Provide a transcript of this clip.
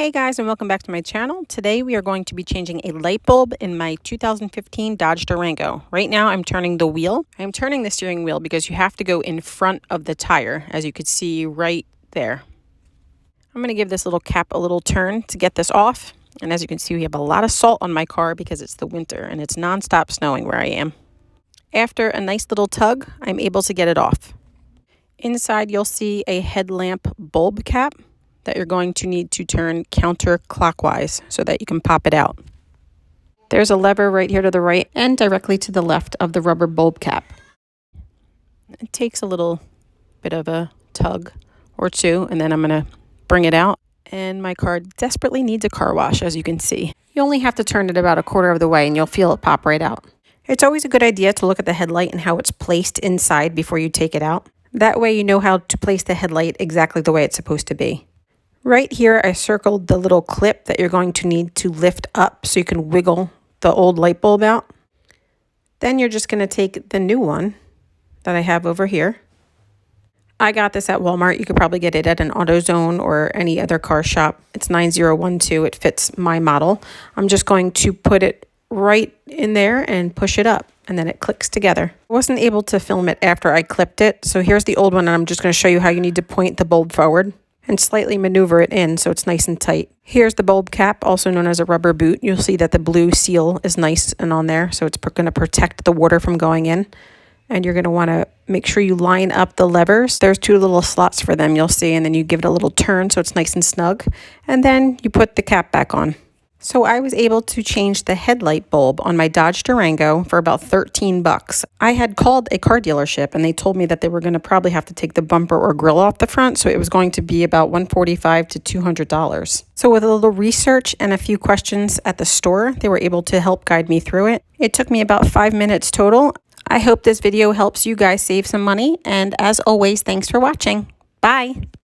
Hey guys, and welcome back to my channel. Today we are going to be changing a light bulb in my 2015 Dodge Durango. Right now I'm turning the wheel. I'm turning the steering wheel because you have to go in front of the tire, as you could see right there. I'm going to give this little cap a little turn to get this off. And as you can see, we have a lot of salt on my car because it's the winter and it's non-stop snowing where I am. After a nice little tug, I'm able to get it off. Inside you'll see a headlamp bulb cap that you're going to need to turn counterclockwise so that you can pop it out. There's a lever right here to the right and directly to the left of the rubber bulb cap. It takes a little bit of a tug or two, and then I'm going to bring it out. And my car desperately needs a car wash, as you can see. You only have to turn it about a quarter of the way and you'll feel it pop right out. It's always a good idea to look at the headlight and how it's placed inside before you take it out. That way you know how to place the headlight exactly the way it's supposed to be. Right here, I circled the little clip that you're going to need to lift up so you can wiggle the old light bulb out. Then you're just going to take the new one that I have over here. I got this at Walmart. You could probably get it at an AutoZone or any other car shop. It's 9012. It fits my model. I'm just going to put it right in there and push it up, and then it clicks together. I wasn't able to film it after I clipped it, so here's the old one, and I'm just going to show you how you need to point the bulb forward and slightly maneuver it in so it's nice and tight. Here's the bulb cap, also known as a rubber boot. You'll see that the blue seal is nice and on there, so it's going to protect the water from going in. And you're going to want to make sure you line up the levers. There's two little slots for them, you'll see, and then you give it a little turn so it's nice and snug. And then you put the cap back on. So I was able to change the headlight bulb on my Dodge Durango for about 13 bucks. I had called a car dealership and they told me that they were going to probably have to take the bumper or grill off the front, so it was going to be about $145 to $200. So with a little research and a few questions at the store, they were able to help guide me through it. It took me about 5 minutes total. I hope this video helps you guys save some money, and as always, thanks for watching. Bye!